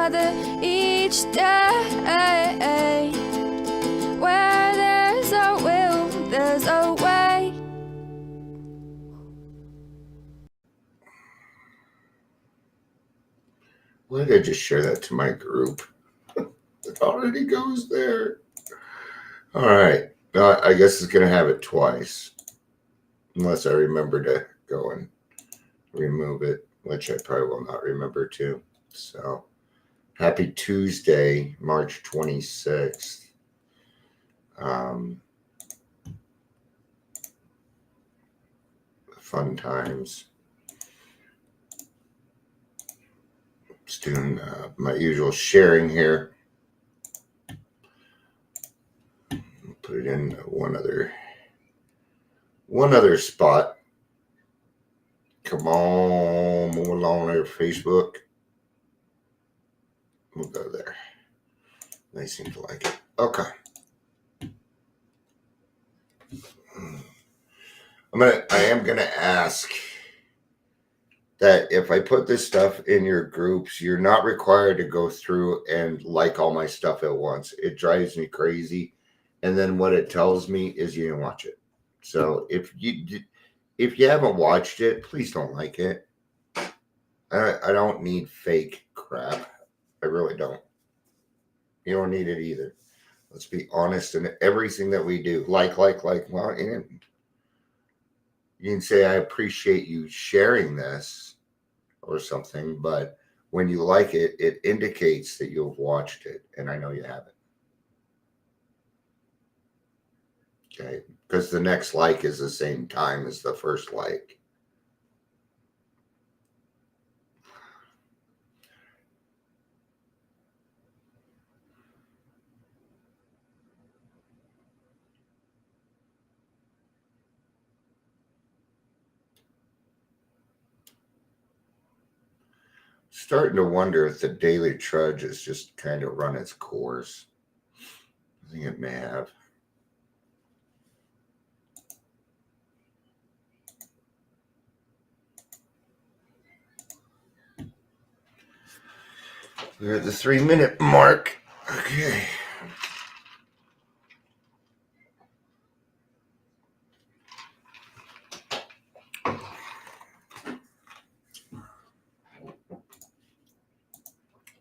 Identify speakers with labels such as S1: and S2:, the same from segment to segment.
S1: another each day. Where there's a will, there's a way.
S2: Why did I just share that to my group? It already goes there. All right. I guess it's going to have it twice. Unless I remember to go and remove it, which I probably will not remember to. So, happy Tuesday, March 26th. Fun times. Just doing my usual sharing here. Put it in one other spot. Come on, move along there, Facebook. We'll go there. They seem to like it. Okay. I am gonna ask that if I put this stuff in your groups, you're not required to go through and like all my stuff at once. It drives me crazy. And then what it tells me is you didn't watch it. So if you haven't watched it, please don't like it. I don't need fake crap. I really don't. You don't need it either. Let's be honest in everything that we do. Like. Well, and you can say, I appreciate you sharing this or something, but when you like it, it indicates that you've watched it, and I know you haven't. Okay? Because the next like is the same time as the first like. Starting to wonder if the Daily Trudge has just kind of run its course. I think it may have. We're at the 3-minute mark. Okay.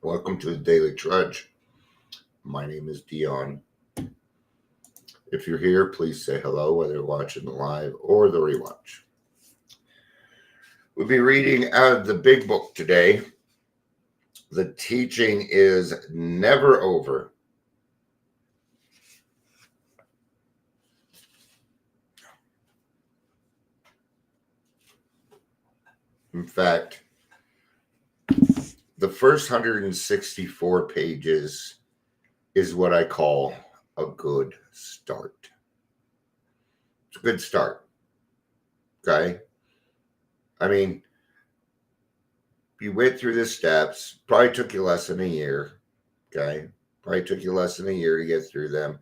S2: Welcome to the Daily Trudge. My name is Dion. If you're here, please say hello, whether you're watching the live or the rewatch. We'll be reading out of the big book today. The teaching is never over. In fact, the first 164 pages is what I call a good start. It's a good start. Okay? I mean, you went through the steps, probably took you less than a year. Okay? Probably took you less than a year to get through them.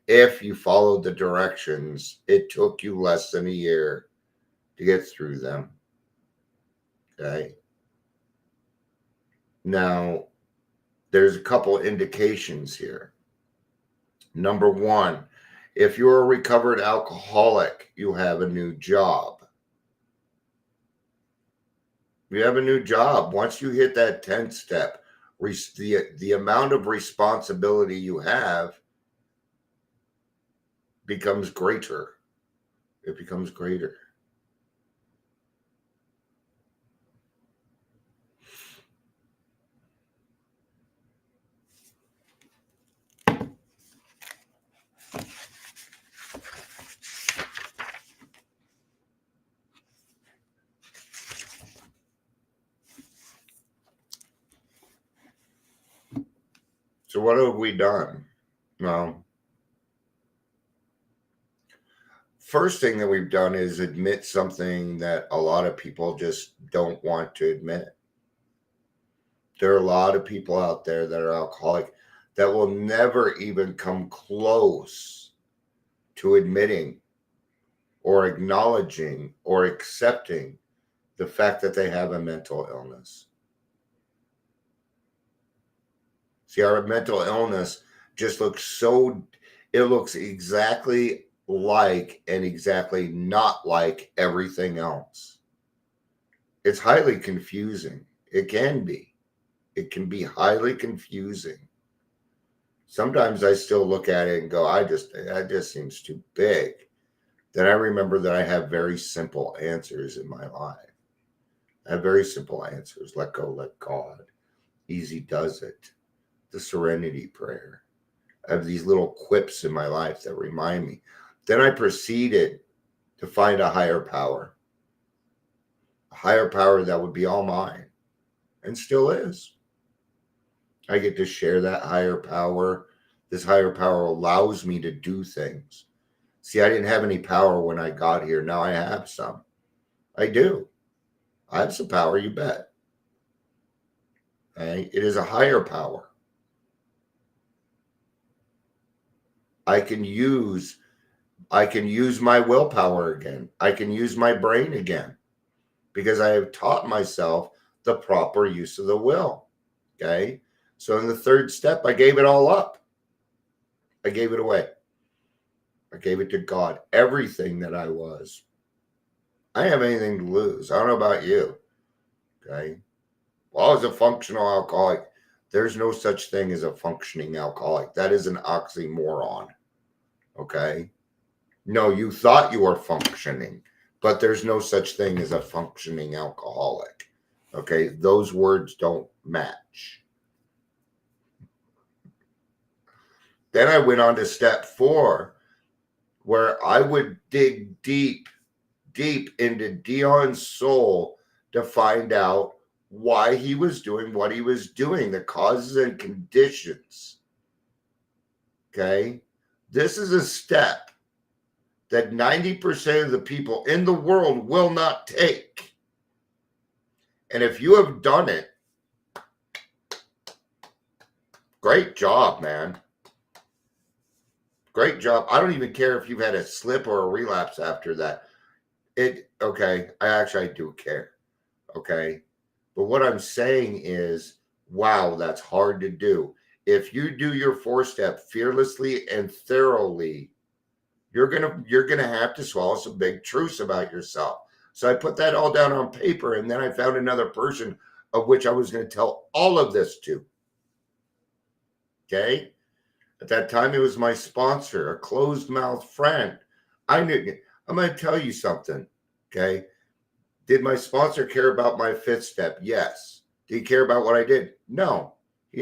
S2: If you followed the directions, it took you less than a year to get through them. Okay? Now, there's a couple indications here. Number one, if you're a recovered alcoholic, you have a new job. You have a new job. Once you hit that 10th step, the amount of responsibility you have becomes greater. It becomes greater. So what have we done? Well, first thing that we've done is admit something that a lot of people just don't want to admit. There are a lot of people out there that are alcoholic that will never even come close to admitting or acknowledging or accepting the fact that they have a mental illness. See, our mental illness just looks it looks exactly like and exactly not like everything else. It's highly confusing. It can be. It can be highly confusing. Sometimes I still look at it and go, that just seems too big. Then I remember that I have very simple answers in my life. I have very simple answers. Let go, let God. Easy does it. The serenity prayer. I have these little quips in my life that remind me. Then I proceeded to find a higher power. A higher power that would be all mine. And still is. I get to share that higher power. This higher power allows me to do things. See, I didn't have any power when I got here. Now I have some. I do. I have some power, you bet. Okay? It is a higher power. I can use my willpower again. I can use my brain again because I have taught myself the proper use of the will. Okay? So in the third step, I gave it all up. I gave it away. I gave it to God. Everything that I was. I didn't have anything to lose. I don't know about you. Okay? Well, I was a functional alcoholic. There's no such thing as a functioning alcoholic. That is an oxymoron. Okay? No, you thought you were functioning, but there's no such thing as a functioning alcoholic. Okay? Those words don't match. Then I went on to step 4, where I would dig deep into Dion's soul to find out why he was doing what he was doing, the causes and conditions. Okay? This is a step that 90% of the people in the world will not take. And if you have done it, great job, man. Great job. I don't even care if you've had a slip or a relapse after that. I do care. Okay. But what I'm saying is, wow, that's hard to do. If you do your 4-step fearlessly and thoroughly, you're gonna have to swallow some big truths about yourself. So I put that all down on paper, and then I found another person of which I was going to tell all of this to. Okay. At that time, it was my sponsor, a closed mouth friend. I'm going to tell you something. Okay. Did my sponsor care about my 5th step? Yes. Did he care about what I did? No.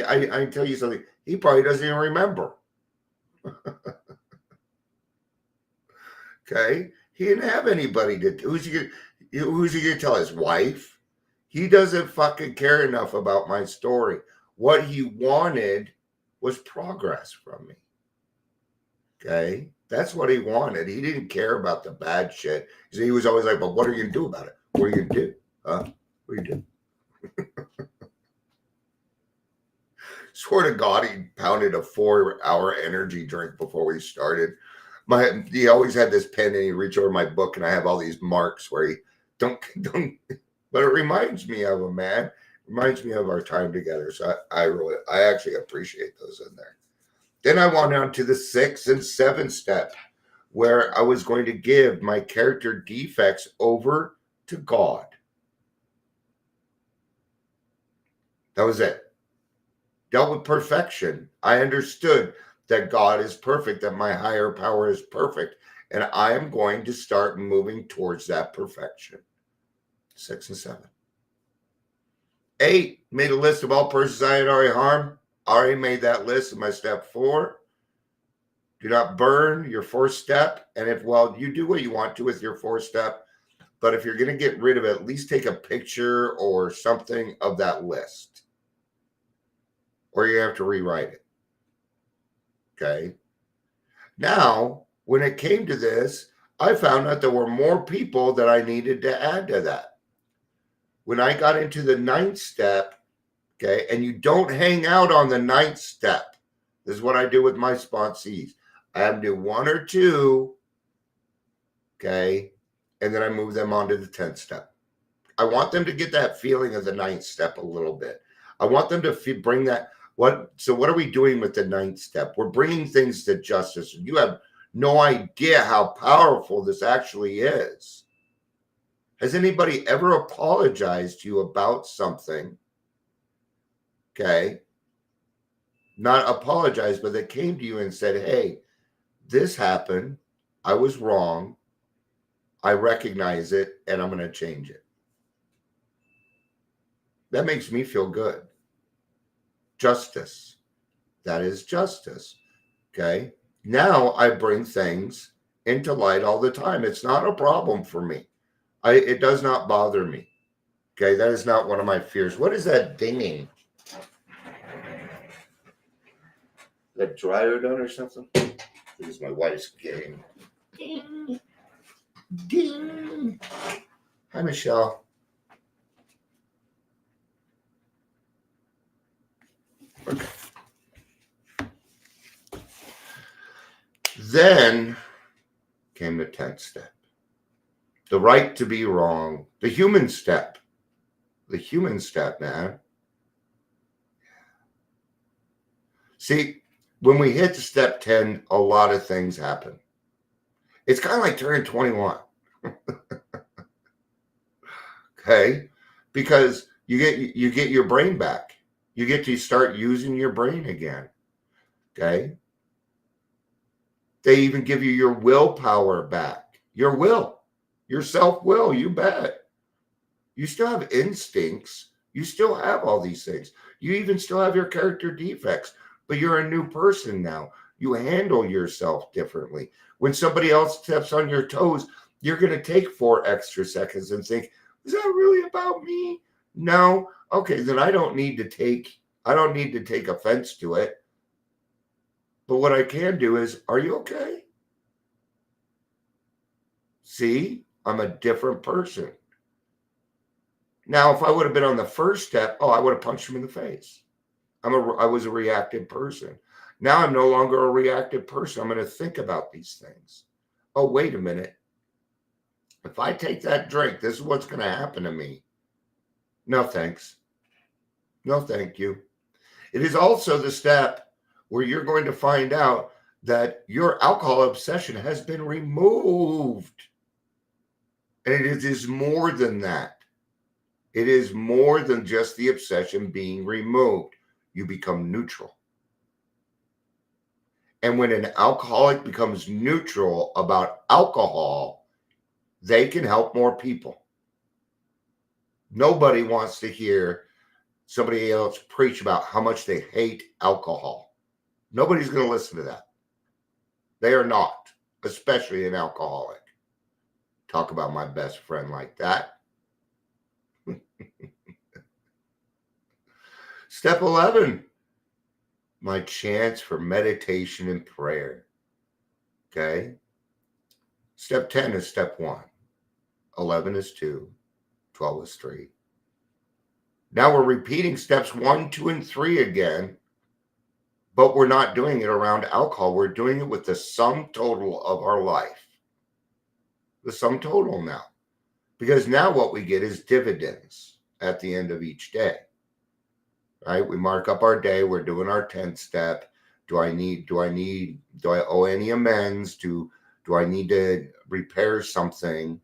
S2: I can tell you something. He probably doesn't even remember. Okay. He didn't have anybody to. Who's he going to tell? His wife? He doesn't fucking care enough about my story. What he wanted was progress from me. Okay. That's what he wanted. He didn't care about the bad shit. He was always like, but what are you going to do about it? What are you going to do? Huh? What are you doing? Swear to God, he pounded a 4-hour energy drink before we started. He always had this pen and he'd reach over my book and I have all these marks where he don't, but it reminds me of him, man. It reminds me of our time together. So I actually appreciate those in there. Then I went on to the 6th and 7th step where I was going to give my character defects over to God. That was it. Dealt with perfection. I understood that God is perfect, that my higher power is perfect, and I am going to start moving towards that perfection. 6 and 7. 8, made a list of all persons I had already harmed. Already made that list in my step 4. Do not burn your 4th step. And you do what you want to with your 4th step, but if you're going to get rid of it, at least take a picture or something of that list. Or you have to rewrite it. Okay. Now, when it came to this, I found out there were more people that I needed to add to that. When I got into the 9th step, okay, and you don't hang out on the 9th step. This is what I do with my sponsees. I have them do 1 or 2, okay, and then I move them on to the 10th step. I want them to get that feeling of the 9th step a little bit. I want them to bring that. So what are we doing with the 9th step? We're bringing things to justice. You have no idea how powerful this actually is. Has anybody ever apologized to you about something? Okay. Not apologized, but that came to you and said, hey, this happened. I was wrong. I recognize it and I'm going to change it. That makes me feel good. Justice. That is justice. Okay. Now I bring things into light all the time. It's not a problem for me. It does not bother me. Okay. That is not one of my fears. What is that dinging? That dryer done or something? This is my wife's game. Ding. Ding. Hi, Michelle. Okay. Then came the 10th step. The right to be wrong. The human step. The human step, man. See, when we hit step 10, a lot of things happen. It's kind of like turning 21. Okay? Because you get your brain back. You get to start using your brain again. Okay? They even give you your willpower back. Your will. Your self-will, you bet. You still have instincts. You still have all these things. You even still have your character defects, but you're a new person now. You handle yourself differently. When somebody else steps on your toes, you're going to take 4 extra seconds and think, is that really about me? No. Okay, then I don't need to take offense to it. But what I can do is, are you okay? See, I'm a different person. Now, if I would have been on the first step, I would have punched him in the face. I was a reactive person. Now I'm no longer a reactive person. I'm going to think about these things. Oh, wait a minute. If I take that drink, this is what's going to happen to me. No, thanks. No, thank you. It is also the step where you're going to find out that your alcohol obsession has been removed. And it is more than that. It is more than just the obsession being removed. You become neutral. And when an alcoholic becomes neutral about alcohol, they can help more people. Nobody wants to hear somebody else preach about how much they hate alcohol. Nobody's going to listen to that. They are not, especially an alcoholic. Talk about my best friend like that. Step 11, my chance for meditation and prayer. Okay. Step 10 is step 1. 11 is 2. 12 is 3. Now we're repeating steps 1, 2, and 3 again, but we're not doing it around alcohol. We're doing it with the sum total of our life. The sum total now. Because now what we get is dividends at the end of each day. Right? We mark up our day. We're doing our 10th step. Do I owe any amends? Do I need to repair something?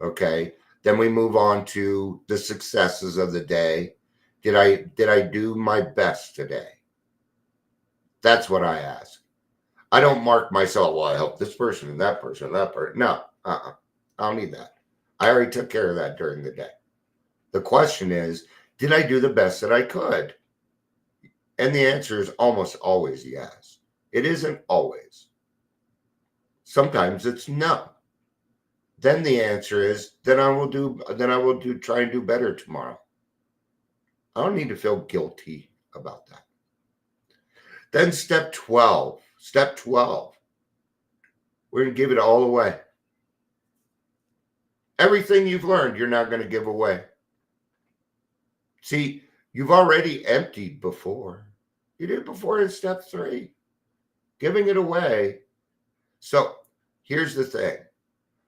S2: Okay. Then we move on to the successes of the day. Did I do my best today? That's what I ask. I don't mark myself, well, I helped this person and that person and that person. No, I don't need that. I already took care of that during the day. The question is, did I do the best that I could? And the answer is almost always yes. It isn't always. Sometimes it's no. Then the answer is, then I will try and do better tomorrow. I don't need to feel guilty about that. Then step 12. Step 12. We're going to give it all away. Everything you've learned, you're not going to give away. See, you've already emptied before. You did before in step 3. Giving it away. So here's the thing.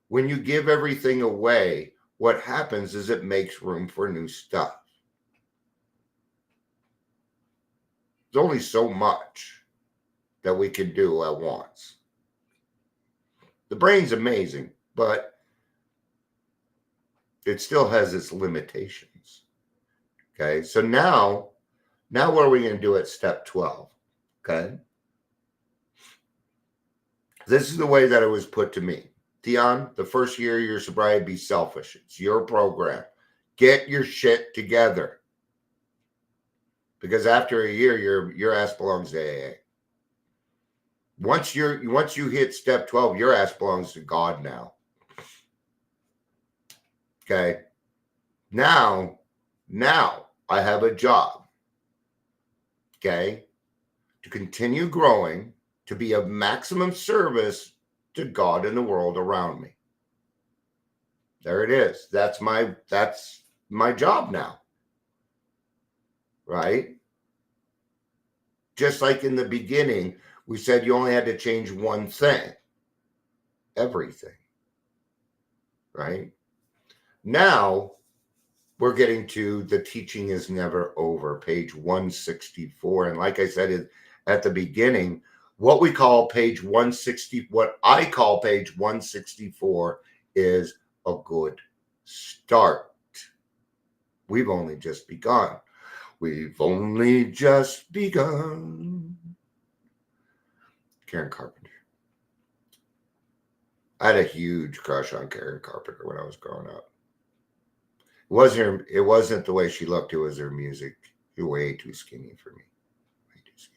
S2: When you give everything away, what happens is it makes room for new stuff. There's only so much that we can do at once. The brain's amazing, but it still has its limitations. Okay, so now what are we going to do at step 12? Okay, this is the way that it was put to me. Dion, the first year of your sobriety, be selfish. It's your program. Get your shit together. Because after a year, your ass belongs to AA. Once you hit step 12, your ass belongs to God now. Okay. Now I have a job. Okay. To continue growing, to be of maximum service to God and the world around me. There it is. That's my job now. Right? Just like in the beginning, we said you only had to change one thing. Everything. Right? Now we're getting to the teaching is never over, page 164. And like I said at the beginning, what I call page 164 is a good start. We've only just begun. We've only just begun. Karen Carpenter. I had a huge crush on Karen Carpenter when I was growing up. It wasn't the way she looked, it was her music. She was way too skinny for me. Way too skinny.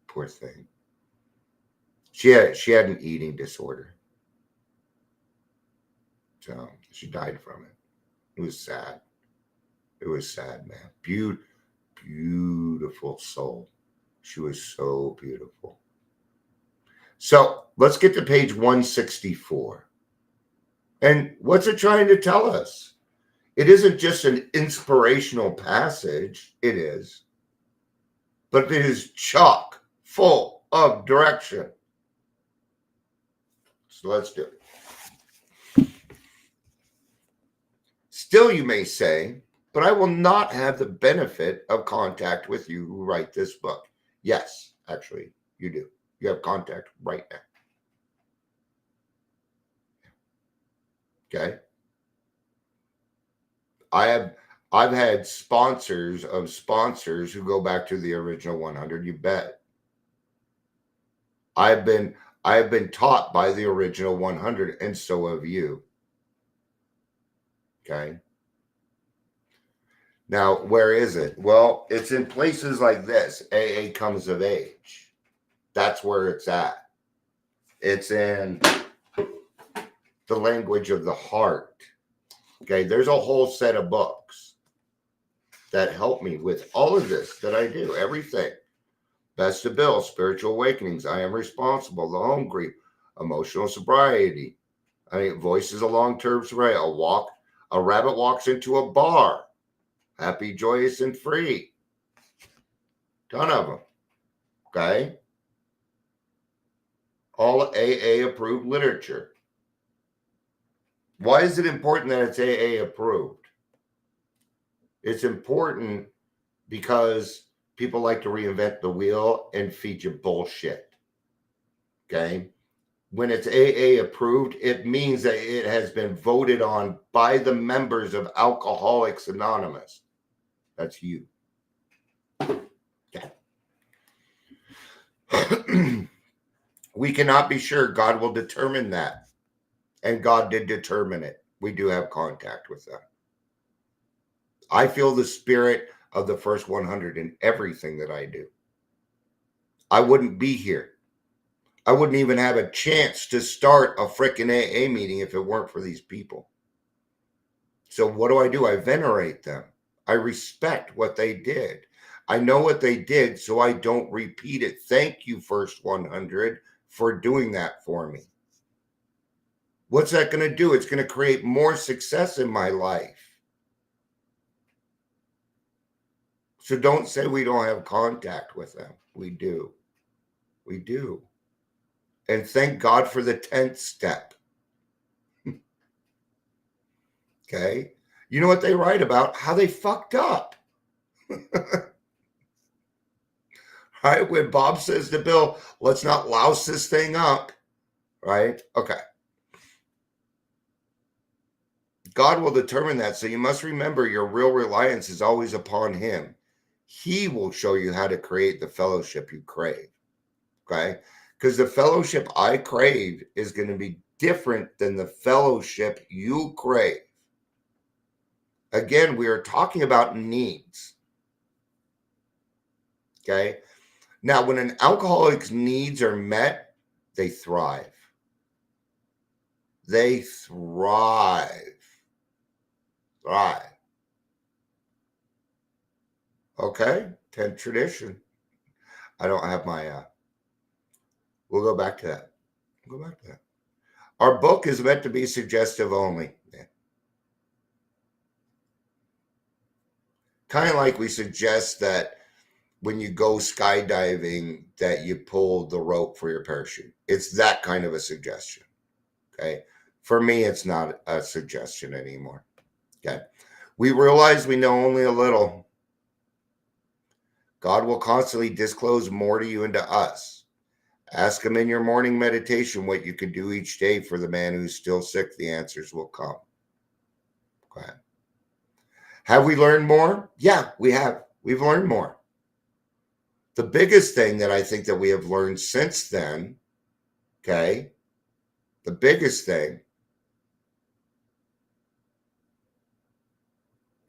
S2: Poor thing. She had an eating disorder. So she died from it. It was sad. It was sad, man. Beautiful soul. She was so beautiful. So let's get to page 164. And what's it trying to tell us? It isn't just an inspirational passage. It is. But it is chock full of direction. So let's do it. Still, you may say, but I will not have the benefit of contact with you who write this book. Yes, actually, you do. You have contact right now. Okay. I've had sponsors who go back to the original 100. You bet. I've been taught by the original 100, and so have you. Okay. Now, where is it? Well, it's in places like this. AA Comes of Age. That's where it's at. It's in the language of the heart. Okay, there's a whole set of books that help me with all of this that I do, everything. Best of Bill, Spiritual Awakenings, I Am Responsible, The Home Grief, Emotional Sobriety. Voices of Long-Term Sobriety, A Rabbit Walks into a Bar, Happy, Joyous, and Free. Ton of them. Okay? All AA approved literature. Why is it important that it's AA approved? It's important because people like to reinvent the wheel and feed you bullshit. Okay? When it's AA approved, it means that it has been voted on by the members of Alcoholics Anonymous. That's you. Okay. We cannot be sure. God will determine that. And God did determine it. We do have contact with them. I feel the spirit of the first 100 in everything that I do. I wouldn't be here. I wouldn't even have a chance to start a frickin' AA meeting if it weren't for these people. So what do? I venerate them. I respect what they did. I know what they did, so I don't repeat it. Thank you, first 100, for doing that for me. What's that going to do? It's going to create more success in my life. So don't say we don't have contact with them. We do. We do. And thank God for the 10th step. Okay? You know what they write about? How they fucked up. right? When Bob says to Bill, let's not louse this thing up, right? Okay. God will determine that. So you must remember your real reliance is always upon him. He will show you how to create the fellowship you crave. Okay. Because the fellowship I crave is going to be different than the fellowship you crave. Again, we are talking about needs. Okay. Now, when an alcoholic's needs are met, they thrive. They thrive. Thrive. Okay. 10th tradition. I don't have my, we'll go back to that. We'll go back to that. Our book is meant to be suggestive only. Yeah. Kind of like we suggest that when you go skydiving that you pull the rope for your parachute. It's that kind of a suggestion. Okay. For me, it's not a suggestion anymore. Okay. We realize we know only a little. God will constantly disclose more to you and to us. Ask him in your morning meditation what you could do each day for the man who's still sick. The answers will come. Okay. Have we learned more? Yeah, we have. We've learned more. The biggest thing that I think that we have learned since then, okay, the biggest thing,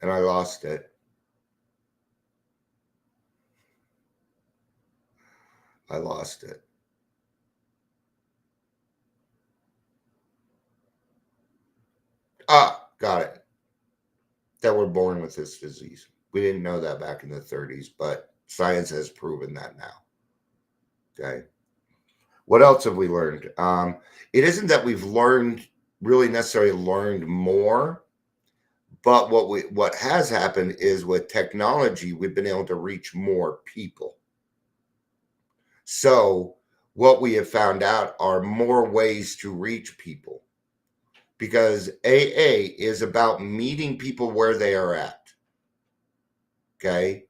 S2: and I lost it. I lost it. Got it. That we're born with this disease. We didn't know that back in the 30s, but science has proven that now. Okay. What else have we learned? It isn't that we've really necessarily learned more, but what has happened is with technology, we've been able to reach more people. So what we have found out are more ways to reach people, because AA is about meeting people where they are at. Okay.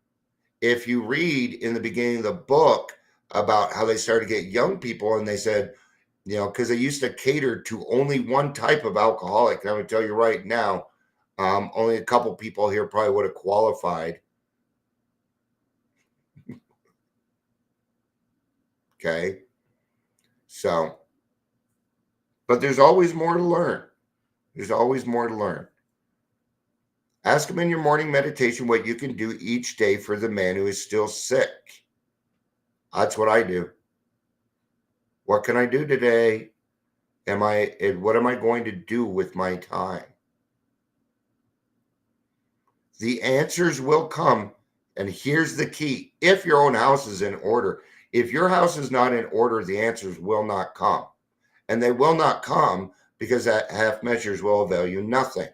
S2: If you read in the beginning of the book about how they started to get young people, and they said, because they used to cater to only one type of alcoholic. And I'm going to tell you right now, only a couple people here probably would have qualified. Okay. So, but there's always more to learn. There's always more to learn. Ask him in your morning meditation what you can do each day for the man who is still sick. That's what I do. What can I do today? What am I going to do with my time? The answers will come. And here's the key. If your own house is in order, if your house is not in order, the answers will not come. And they will not come because that half measures will avail you nothing.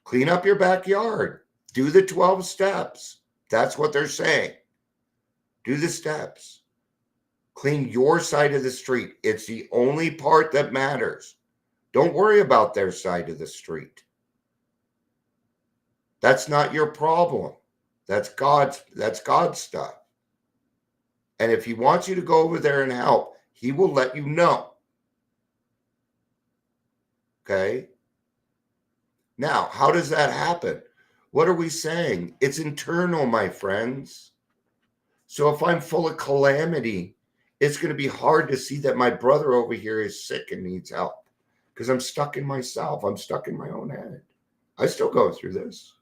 S2: Clean up your backyard. Do the 12 steps. That's what they're saying. Do the steps. Clean your side of the street. It's the only part that matters. Don't worry about their side of the street. That's not your problem. That's God's stuff. And if he wants you to go over there and help, he will let you know. Okay? Now, how does that happen? What are we saying? It's internal, my friends. So if I'm full of calamity, it's going to be hard to see that my brother over here is sick and needs help, because I'm stuck in myself. I'm stuck in my own head. I still go through this.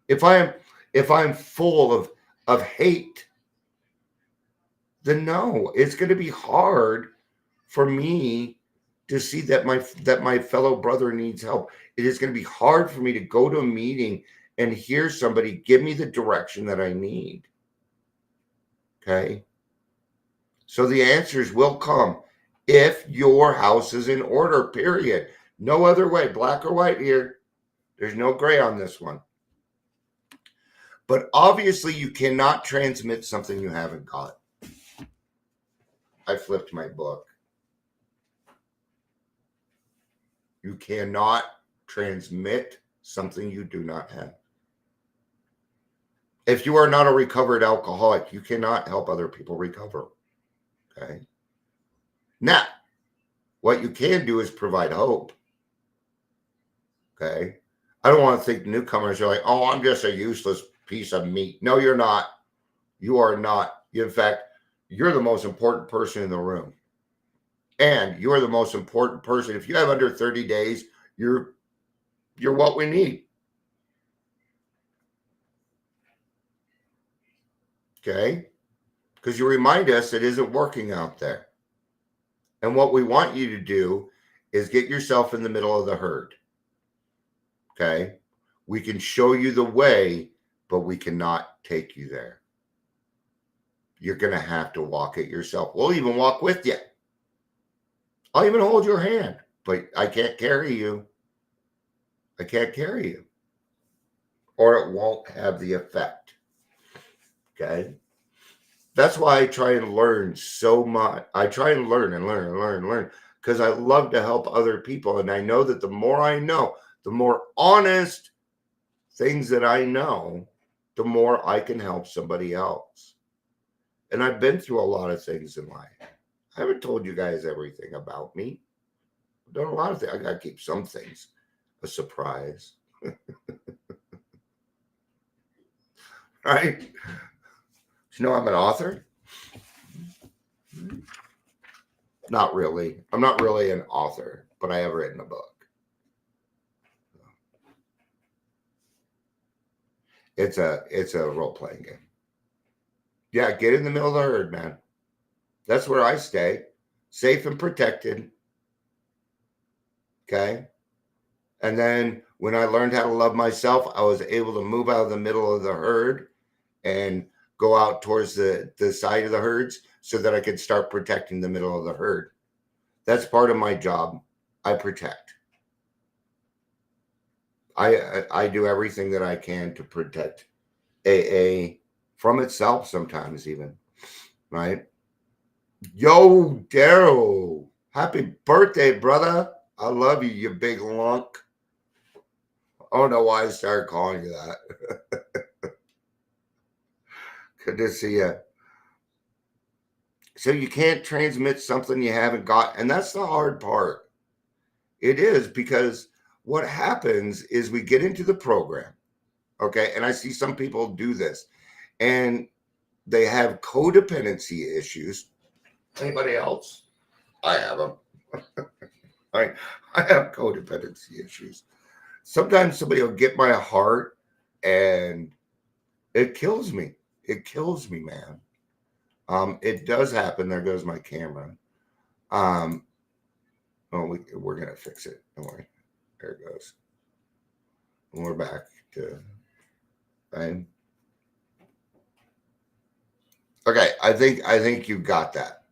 S2: If I'm full of hate, then no, it's going to be hard for me to see that my fellow brother needs help. It is going to be hard for me to go to a meeting and hear somebody give me the direction that I need. Okay? So the answers will come if your house is in order, period. No other way, black or white here. There's no gray on this one. But obviously you cannot transmit something you haven't got. I flipped my book. You cannot transmit something you do not have. If you are not a recovered alcoholic, you cannot help other people recover. Okay. Now, what you can do is provide hope. Okay. I don't want to think newcomers are like, oh, I'm just a useless piece of meat. No, you're not. You are not. In fact, you're the most important person in the room. And you're the most important person. If you have under 30 days, you're what we need. Okay? Because you remind us it isn't working out there. And what we want you to do is get yourself in the middle of the herd. Okay? We can show you the way, but we cannot take you there. You're going to have to walk it yourself. We'll even walk with you. I'll even hold your hand, but I can't carry you. I can't carry you. Or it won't have the effect. Okay? That's why I try and learn so much. I try and learn because I love to help other people. And I know that the more I know, the more honest things that I know, the more I can help somebody else. And I've been through a lot of things in life. I haven't told you guys everything about me. I've done a lot of things. I got to keep some things a surprise. Right? You know I'm an author? Not really. I'm not really an author, but I have written a book. It's a role-playing game. Yeah, get in the middle of the herd, man. That's where I stay, safe and protected. Okay? And then when I learned how to love myself, I was able to move out of the middle of the herd and go out towards the side of the herds so that I could start protecting the middle of the herd. That's part of my job. I protect. I do everything that I can to protect AA from itself sometimes even, right? Yo, Daryl, happy birthday, brother. I love you, you big lunk. I don't know why I started calling you that. Good to see you. So you can't transmit something you haven't got. And that's the hard part. It is, because what happens is we get into the program. Okay. And I see some people do this and they have codependency issues. Anybody else? I have them. I have codependency issues. Sometimes somebody will get my heart and it kills me. It kills me, man. It does happen. There goes my camera. Oh, we're going to fix it. Don't worry. There it goes. And we're back to, right? Okay. I think you got that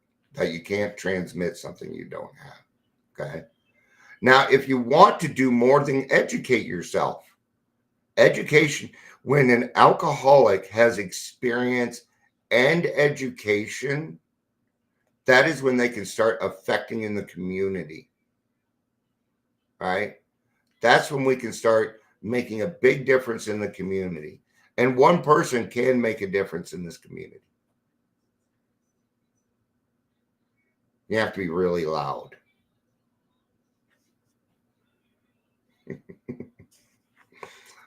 S2: you can't transmit something you don't have. Okay. Now, if you want to do more than educate yourself, education, when an alcoholic has experience and education, that is when they can start affecting in the community. Right? That's when we can start making a big difference in the community. And one person can make a difference in this community. You have to be really loud.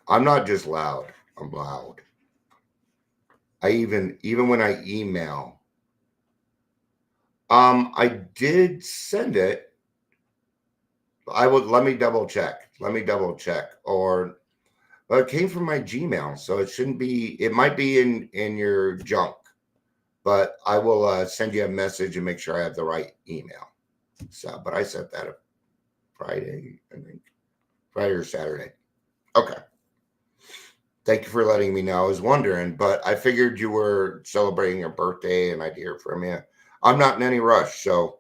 S2: I'm not just loud. I'm loud. I even when I email, I did send it. Let me double check. Or well, it came from my Gmail, so it shouldn't be. It might be in your junk, but I will send you a message and make sure I have the right email. So, but I sent that Friday, I think, Friday or Saturday. Okay. Thank you for letting me know. I was wondering, but I figured you were celebrating your birthday and I'd hear from you. I'm not in any rush, so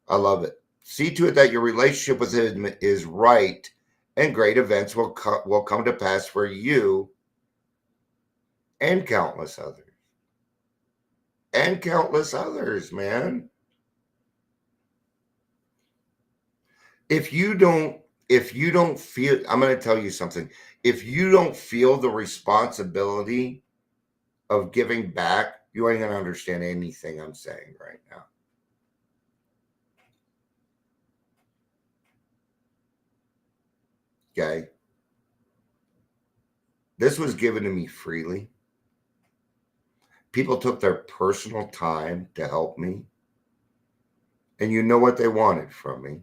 S2: I love it. See to it that your relationship with him is right, and great events will come to pass for you and countless others. And countless others, man. If you don't feel, I'm going to tell you something. If you don't feel the responsibility of giving back, you ain't going to understand anything I'm saying right now. Okay? This was given to me freely. People took their personal time to help me. And you know what they wanted from me?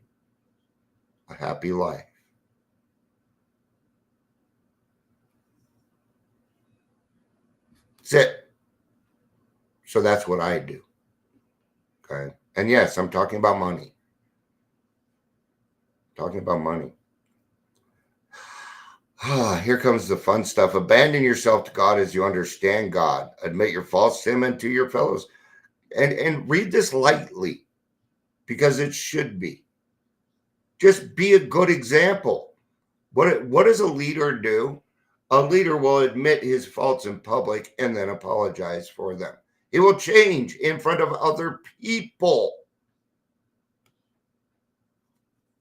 S2: A happy life. That's it. So that's what I do. Okay? And yes, I'm talking about money. Talking about money. Here comes the fun stuff. Abandon yourself to God as you understand God. Admit your false sin to your fellows. And read this lightly because it should be. Just be a good example. What does a leader do? A leader will admit his faults in public and then apologize for them. He will change in front of other people.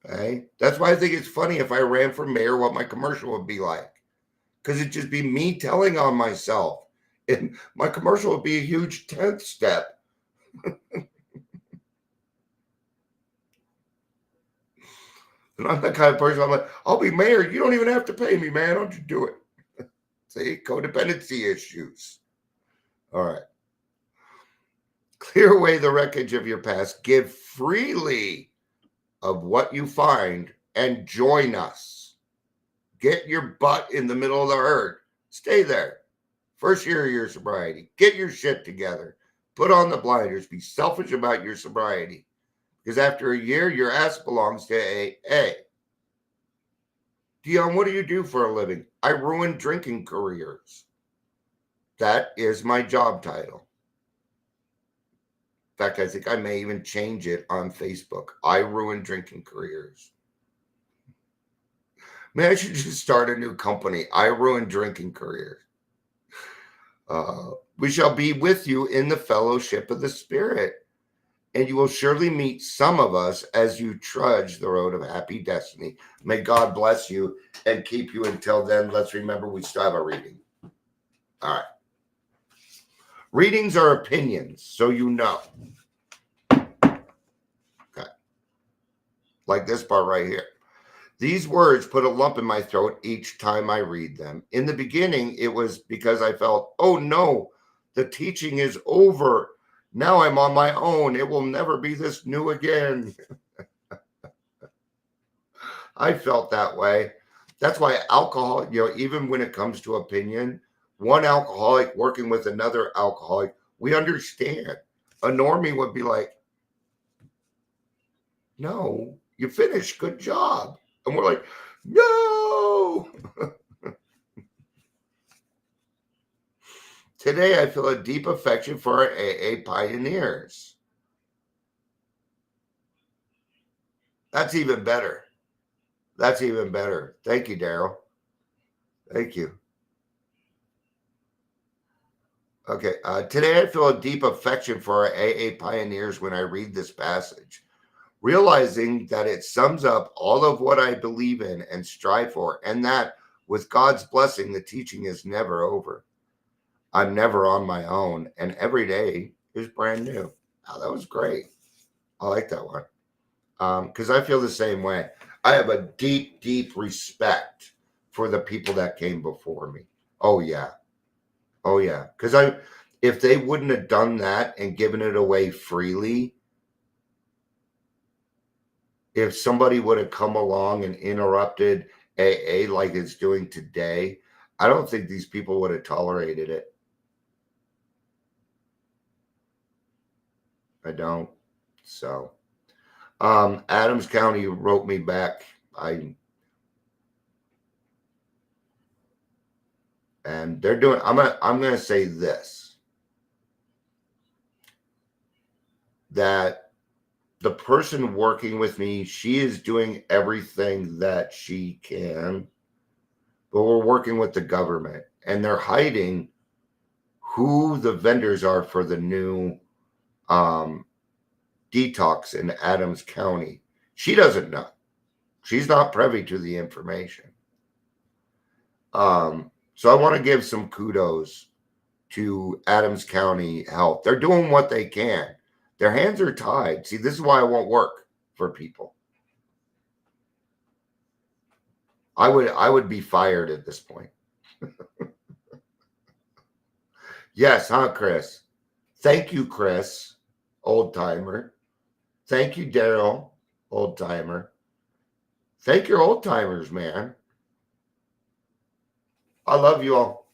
S2: Okay? That's why I think it's funny if I ran for mayor, what my commercial would be like. Because it'd just be me telling on myself. And my commercial would be a huge 10th step. And I'm that kind of person. I'm like, I'll be mayor. You don't even have to pay me, man. Don't you do it? See, codependency issues. All right. Clear away the wreckage of your past. Give freely of what you find and join us. Get your butt in the middle of the herd. Stay there. First year of your sobriety. Get your shit together. Put on the blinders. Be selfish about your sobriety. Because after a year, your ass belongs to AA. Dion, what do you do for a living? I ruin drinking careers. That is my job title. In fact, I think I may even change it on Facebook. I ruin drinking careers. Man, I should just start a new company. I ruin drinking careers. We shall be with you in the fellowship of the Spirit, and you will surely meet some of us as you trudge the road of happy destiny. May God bless you and keep you until then. Let's remember we still have a reading. All right. Readings are opinions, so you know. Okay. Like this part right here. These words put a lump in my throat each time I read them. In the beginning, it was because I felt, oh no, the teaching is over. Now I'm on my own. It will never be this new again. I felt that way. That's why alcohol, even when it comes to opinion, one alcoholic working with another alcoholic, we understand. A normie would be like, no, you finished. Good job. And we're like, no. Today, I feel a deep affection for our AA pioneers. That's even better. That's even better. Thank you, Daryl. Thank you. Okay. Today, I feel a deep affection for our AA pioneers when I read this passage, realizing that it sums up all of what I believe in and strive for, and that with God's blessing, the teaching is never over. I'm never on my own, and every day is brand new. Oh, that was great. I like that one. Because I feel the same way. I have a deep, deep respect for the people that came before me. Oh, yeah. Oh, yeah. Because if they wouldn't have done that and given it away freely, if somebody would have come along and interrupted AA like it's doing today, I don't think these people would have tolerated it. I don't. So, Adams County wrote me back. And they're doing. I'm gonna say this, that the person working with me, she is doing everything that she can, but we're working with the government, and they're hiding who the vendors are for the new detox in Adams County. She doesn't know. She's not privy to the information. So I want to give some kudos to Adams County Health. They're doing what they can. Their hands are tied. See, this is why it won't work for people. I would be fired at this point. Yes, huh, Chris? Thank you, Chris, old timer. Thank you, Daryl, old timer. Thank your old timers, man. I love you all.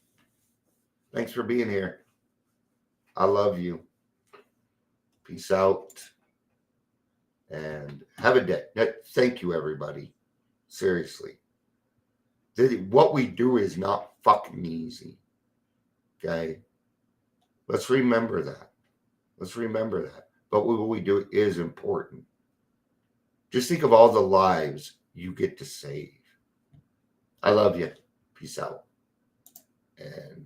S2: Thanks for being here. I love you. Peace out. And have a day. Thank you, everybody. Seriously. What we do is not fucking easy. Okay? Let's remember that. Let's remember that. But what we do is important. Just think of all the lives you get to save. I love you. Peace out. And